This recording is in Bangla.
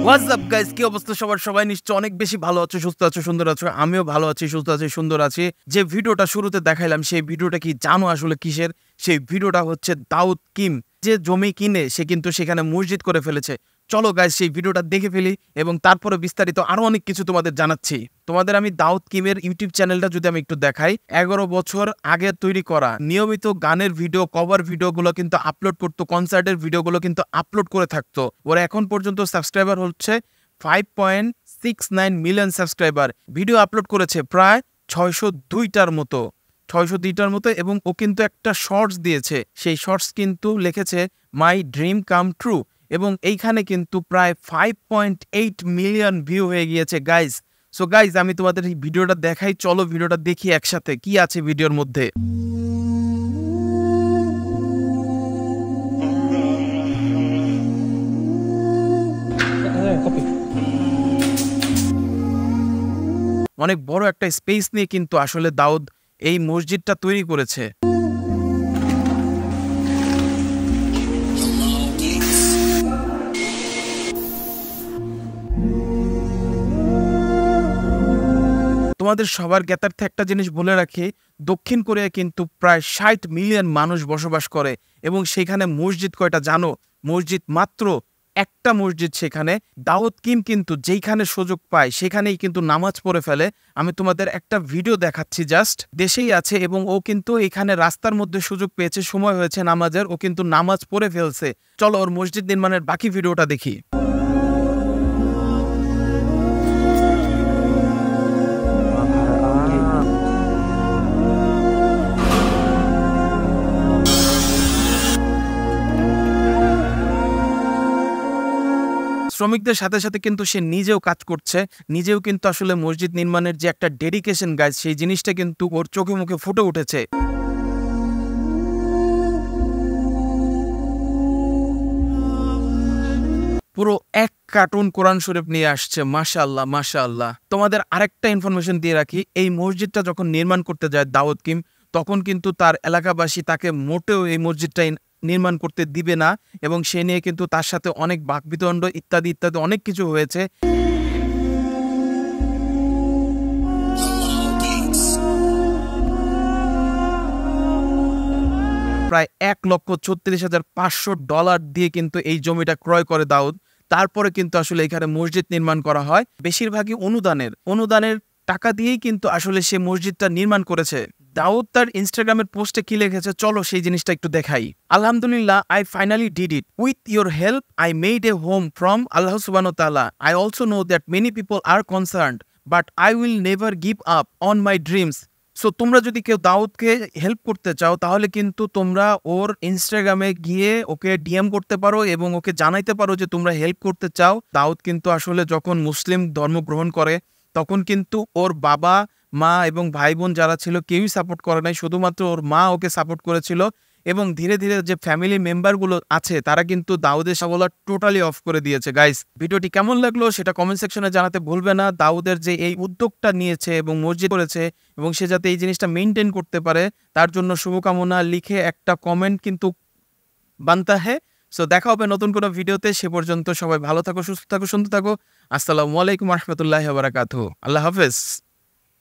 হোয়াটসঅ্যাপ গাইস, কি অবস্থা সবার? সবাই নিশ্চয় অনেক বেশি ভালো আছো, সুস্থ আছো, সুন্দর আছো। আমিও ভালো আছি, সুস্থ আছি, সুন্দর আছি। যে ভিডিওটা শুরুতে দেখাইলাম সেই ভিডিওটা কি জানো আসলে কিসের? সেই ভিডিওটা হচ্ছে দাউদ কিম যে জমি কিনে সে কিন্তু সেখানে মসজিদ করে ফেলেছে। চলো গাইস সেই ভিডিওটা দেখে ফেলি এবং তারপরে বিস্তারিত আরো অনেক কিছু তোমাদের জানাচ্ছি। তোমাদের আমি দাউদ কিমের ইউটিউব চ্যানেলটা যদি আমি একটু দেখাই, 11 বছর আগে তৈরি করা নিয়মিত গানের ভিডিও, কভার ভিডিওগুলো কিন্তু আপলোড করতো, কনসার্টের ভিডিওগুলো কিন্তু আপলোড করে থাকতো। ওরা এখন পর্যন্ত সাবস্ক্রাইবার হচ্ছে 5.69 মিলিয়ন সাবস্ক্রাইবার। ভিডিও আপলোড করেছে প্রায় 602টার মতো এবং ও কিন্তু একটা শর্টস দিয়েছে। সেই শর্টস কিন্তু লিখেছে মাই ড্রিম কাম ট্রু এবং এইখানে কিন্তু প্রায় 5.8 মিলিয়ন ভিউ হয়ে গিয়েছে গাইজ। সো গাইজ, আমি তোমাদের এই ভিডিওটা দেখাই, চলো ভিডিওটা দেখি একসাথে কি আছে ভিডিওর মধ্যে। অনেক বড় একটা স্পেস নিয়ে কিন্তু আসলে দাউদ এই মসজিদটা তৈরি করেছে। তোমাদের সবার জ্ঞাতার্থে একটা জিনিস বলে রাখি, দক্ষিণ কোরিয়ায় কিন্তু প্রায় 60 মিলিয়ন মানুষ বসবাস করে এবং সেখানে মসজিদ কয়টা জানো? মসজিদ মাত্র একটা মসজিদ। সেখানে দাউদ কিম কিন্তু যেইখানে সুযোগ পায় সেখানেই কিন্তু নামাজ পড়ে ফেলে। আমি তোমাদের একটা ভিডিও দেখাচ্ছি, জাস্ট দেশেই আছে এবং ও কিন্তু এখানে রাস্তার মধ্যে সুযোগ পেয়েছে, সময় হয়েছে নামাজের, ও কিন্তু নামাজ পড়ে ফেলছে। চলো ওর মসজিদ নির্মাণের বাকি ভিডিওটা দেখি। শ্রমিকদের সাথে সাথে কিন্তু সে নিজেও কাজ করছে, নিজেও কিন্তু আসলে মসজিদ নির্মাণের যে একটা ডেডিকেশন গাইজ, সেই জিনিসটা কিন্তু ওর চোখে মুখে ফুটে উঠেছে। পুরো এক কার্টুন কোরআন শরীফ নিয়ে আসছে। মাশাআল্লাহ মাশাআল্লাহ। তোমাদের আরেকটা ইনফরমেশন দিয়ে রাখি, এই মসজিদটা যখন নির্মাণ করতে যায় দাউদ কিম, তখন কিন্তু তার এলাকাবাসী তাকে মোটেও এই মসজিদটা নির্মাণ করতে দিবে না এবং সে নিয়ে কিন্তু তার সাথে অনেক বাকবিতণ্ড ইত্যাদি ইত্যাদি অনেক কিছু হয়েছে। প্রায় $1,36,500 দিয়ে কিন্তু এই জমিটা ক্রয় করে দাউদ। তারপরে কিন্তু আসলে এখানে মসজিদ নির্মাণ করা হয়, বেশিরভাগই অনুদানের টাকা দিয়েই কিন্তু আসলে সে মসজিদটা নির্মাণ করেছে। দাউদ তার ইনস্টাগ্রামের পোস্টে কি লিখেছে চলো সেই জিনিসটা একটু দেখাই। আলহামদুলিল্লাহ, I finally did it. With your help I made a home from Allah সুবহানাহু ওয়া তাআলা। I also know that many people are concerned, but I will never give up on my dreams. So তোমরা যদি কেউ দাউদকে হেল্প করতে চাও তাহলে কিন্তু তোমরা ওর ইনস্টাগ্রামে গিয়ে ওকে ডিএম করতে পারো এবং ওকে জানাইতে পারো যে তোমরা হেল্প করতে চাও। দাউদ কিন্তু আসলে যখন মুসলিম ধর্ম গ্রহণ করে তখন কিন্তু ওর বাবা মা এবং ভাই বোন যারা ছিল কেউই সাপোর্ট করে নাই, শুধুমাত্র ওর মা ওকে সাপোর্ট করেছিল এবং ধীরে ধীরে যে ফ্যামিলি মেম্বারগুলো আছে তারা কিন্তু দাউদের সাবলা টোটালি অফ করে দিয়েছে। গাইস, ভিডিওটি কেমন লাগলো সেটা কমেন্ট সেকশনে জানাতে ভুলবে না। দাউদের যে এই উদ্যোগটা নিয়েছে এবং মসজিদ করেছে এবং সে যাতে এই জিনিসটা মেনটেন করতে পারে তার জন্য শুভকামনা লিখে একটা কমেন্ট কিন্তু বানতা হ্যাঁ। সো দেখা হবে নতুন কোনো ভিডিওতে। সে পর্যন্ত সবাই ভালো থাকো, সুস্থ থাকো, সুন্দর থাকো। আসসালামু আলাইকুম ওয়া রাহমাতুল্লাহি ওয়া বারাকাতুহু। আল্লাহ হাফেজ।